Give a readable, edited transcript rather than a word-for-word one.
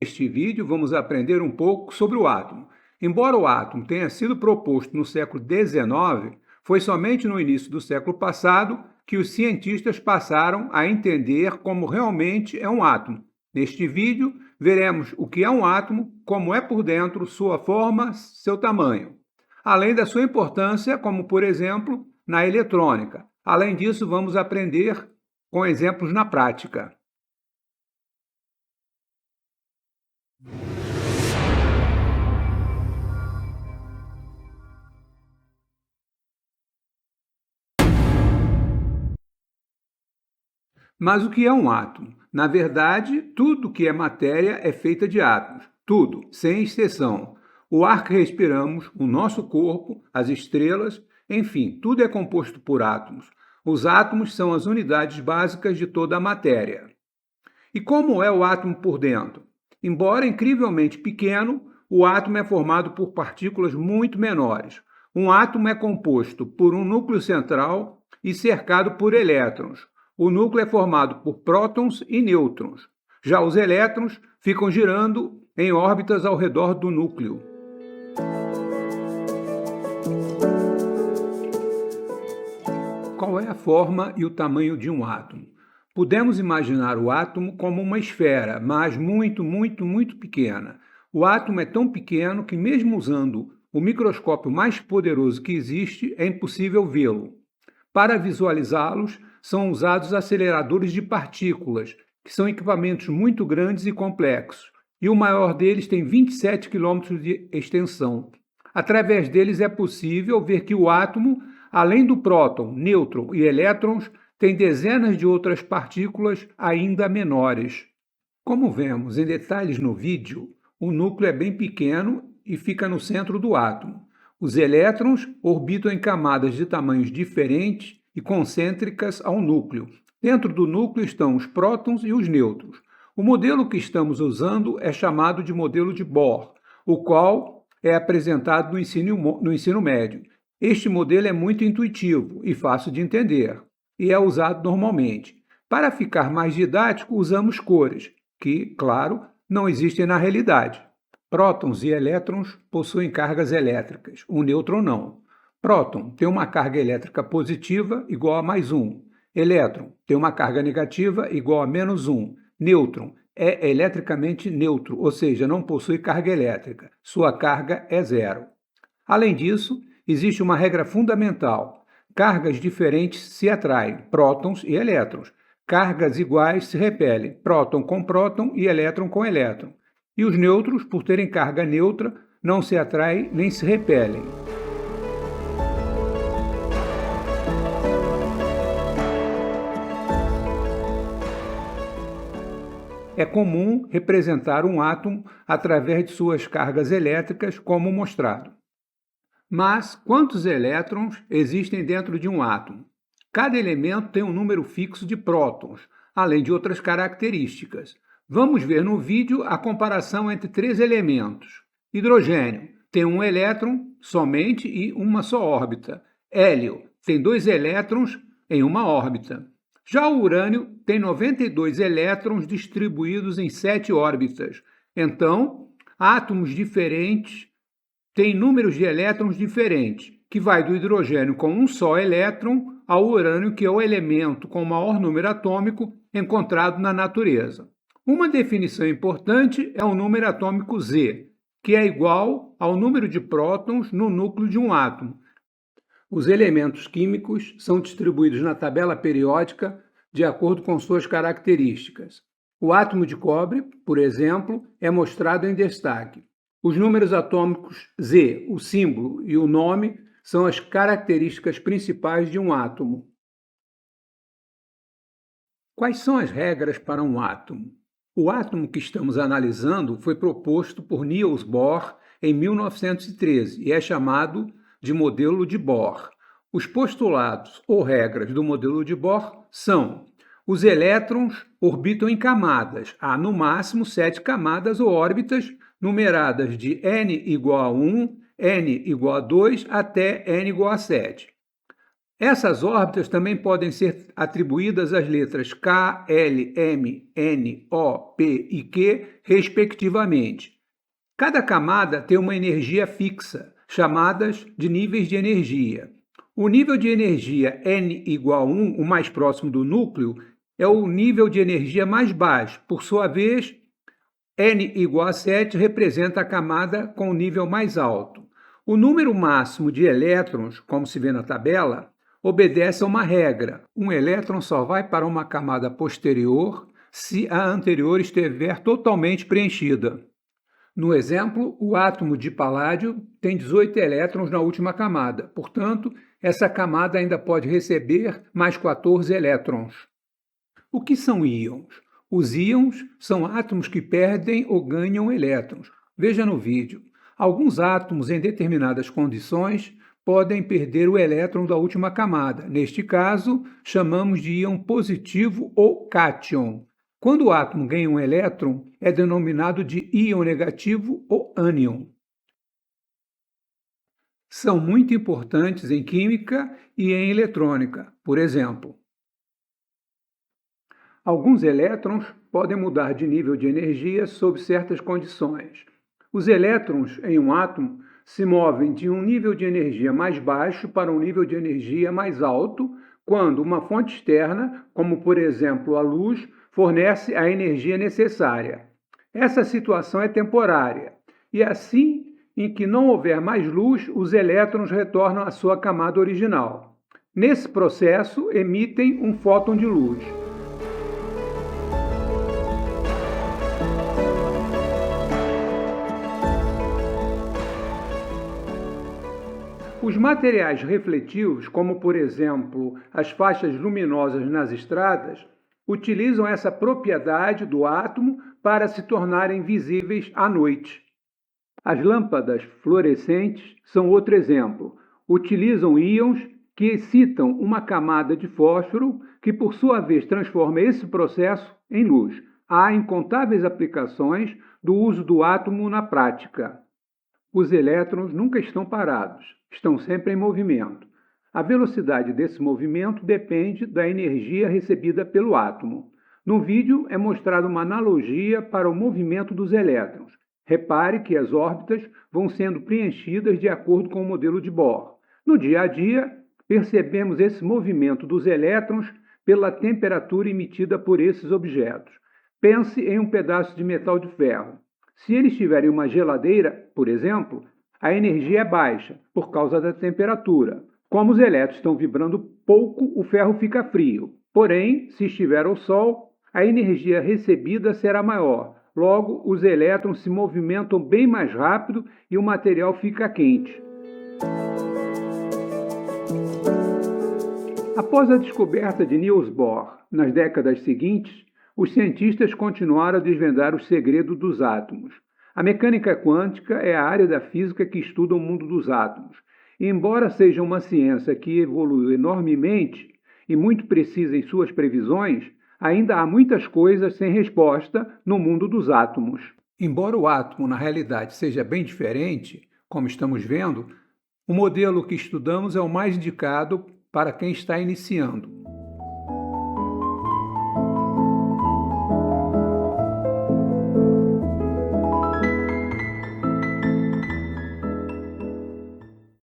Neste vídeo, vamos aprender um pouco sobre o átomo. Embora o átomo tenha sido proposto no século XIX, foi somente no início do século passado que os cientistas passaram a entender como realmente é um átomo. Neste vídeo, veremos o que é um átomo, como é por dentro, sua forma, seu tamanho, além da sua importância, como por exemplo, na eletrônica. Além disso, vamos aprender com exemplos na prática. Mas o que é um átomo? Na verdade, tudo que é matéria é feita de átomos. Tudo, sem exceção. O ar que respiramos, o nosso corpo, as estrelas, enfim, tudo é composto por átomos. Os átomos são as unidades básicas de toda a matéria. E como é o átomo por dentro? Embora incrivelmente pequeno, o átomo é formado por partículas muito menores. Um átomo é composto por um núcleo central e cercado por elétrons. O núcleo é formado por prótons e nêutrons. Já os elétrons ficam girando em órbitas ao redor do núcleo. Qual é a forma e o tamanho de um átomo? Podemos imaginar o átomo como uma esfera, mas muito pequena. O átomo é tão pequeno que, mesmo usando o microscópio mais poderoso que existe, é impossível vê-lo. Para visualizá-los, são usados aceleradores de partículas, que são equipamentos muito grandes e complexos, e o maior deles tem 27 quilômetros de extensão. Através deles é possível ver que o átomo, além do próton, nêutron e elétrons, tem dezenas de outras partículas ainda menores. Como vemos em detalhes no vídeo, o núcleo é bem pequeno e fica no centro do átomo. Os elétrons orbitam em camadas de tamanhos diferentes e concêntricas ao núcleo. Dentro do núcleo estão os prótons e os nêutrons. O modelo que estamos usando é chamado de modelo de Bohr, o qual é apresentado no ensino médio. Este modelo é muito intuitivo e fácil de entender, e é usado normalmente. Para ficar mais didático, usamos cores, que, claro, não existem na realidade. Prótons e elétrons possuem cargas elétricas, o nêutron não. Próton tem uma carga elétrica positiva igual a mais 1. Elétron tem uma carga negativa igual a menos 1. Nêutron é eletricamente neutro, ou seja, não possui carga elétrica. Sua carga é zero. Além disso, existe uma regra fundamental. Cargas diferentes se atraem, prótons e elétrons. Cargas iguais se repelem, próton com próton e elétron com elétron. E os nêutrons, por terem carga neutra, não se atraem nem se repelem. É comum representar um átomo através de suas cargas elétricas, como mostrado. Mas quantos elétrons existem dentro de um átomo? Cada elemento tem um número fixo de prótons, além de outras características. Vamos ver no vídeo a comparação entre 3 elementos. Hidrogênio tem um elétron somente e uma só órbita. Hélio tem 2 elétrons em uma órbita. Já o urânio tem 92 elétrons distribuídos em 7 órbitas. Então, átomos diferentes têm números de elétrons diferentes, que vai do hidrogênio com um só elétron ao urânio, que é o elemento com o maior número atômico encontrado na natureza. Uma definição importante é o número atômico Z, que é igual ao número de prótons no núcleo de um átomo. Os elementos químicos são distribuídos na tabela periódica de acordo com suas características. O átomo de cobre, por exemplo, é mostrado em destaque. Os números atômicos Z, o símbolo e o nome são as características principais de um átomo. Quais são as regras para um átomo? O átomo que estamos analisando foi proposto por Niels Bohr em 1913 e é chamado de modelo de Bohr. Os postulados ou regras do modelo de Bohr são: os elétrons orbitam em camadas, há no máximo 7 camadas ou órbitas numeradas de n igual a 1, n igual a 2 até n igual a 7. Essas órbitas também podem ser atribuídas às letras K, L, M, N, O, P e Q, respectivamente. Cada camada tem uma energia fixa, chamadas de níveis de energia. O nível de energia N igual a 1, o mais próximo do núcleo, é o nível de energia mais baixo. Por sua vez, N igual a 7 representa a camada com o nível mais alto. O número máximo de elétrons, como se vê na tabela, obedece a uma regra. Um elétron só vai para uma camada posterior se a anterior estiver totalmente preenchida. No exemplo, o átomo de paládio tem 18 elétrons na última camada, portanto, essa camada ainda pode receber mais 14 elétrons. O que são íons? Os íons são átomos que perdem ou ganham elétrons. Veja no vídeo. Alguns átomos, em determinadas condições, podem perder o elétron da última camada. Neste caso, chamamos de íon positivo ou cátion. Quando o átomo ganha um elétron, é denominado de íon negativo ou ânion. São muito importantes em química e em eletrônica. Por exemplo, alguns elétrons podem mudar de nível de energia sob certas condições. Os elétrons em um átomo se movem de um nível de energia mais baixo para um nível de energia mais alto quando uma fonte externa, como por exemplo a luz, fornece a energia necessária. Essa situação é temporária e assim em que não houver mais luz, os elétrons retornam à sua camada original. Nesse processo, emitem um fóton de luz. Os materiais refletivos, como por exemplo as faixas luminosas nas estradas, utilizam essa propriedade do átomo para se tornarem visíveis à noite. As lâmpadas fluorescentes são outro exemplo. Utilizam íons que excitam uma camada de fósforo que, por sua vez, transforma esse processo em luz. Há incontáveis aplicações do uso do átomo na prática. Os elétrons nunca estão parados, estão sempre em movimento. A velocidade desse movimento depende da energia recebida pelo átomo. No vídeo é mostrada uma analogia para o movimento dos elétrons. Repare que as órbitas vão sendo preenchidas de acordo com o modelo de Bohr. No dia a dia, percebemos esse movimento dos elétrons pela temperatura emitida por esses objetos. Pense em um pedaço de metal de ferro. Se ele estiver em uma geladeira, por exemplo, a energia é baixa por causa da temperatura. Como os elétrons estão vibrando pouco, o ferro fica frio. Porém, se estiver ao sol, a energia recebida será maior. Logo, os elétrons se movimentam bem mais rápido e o material fica quente. Após a descoberta de Niels Bohr, nas décadas seguintes, os cientistas continuaram a desvendar os segredos dos átomos. A mecânica quântica é a área da física que estuda o mundo dos átomos. E, embora seja uma ciência que evoluiu enormemente e muito precisa em suas previsões, ainda há muitas coisas sem resposta no mundo dos átomos. Embora o átomo, na realidade, seja bem diferente, como estamos vendo, o modelo que estudamos é o mais indicado para quem está iniciando.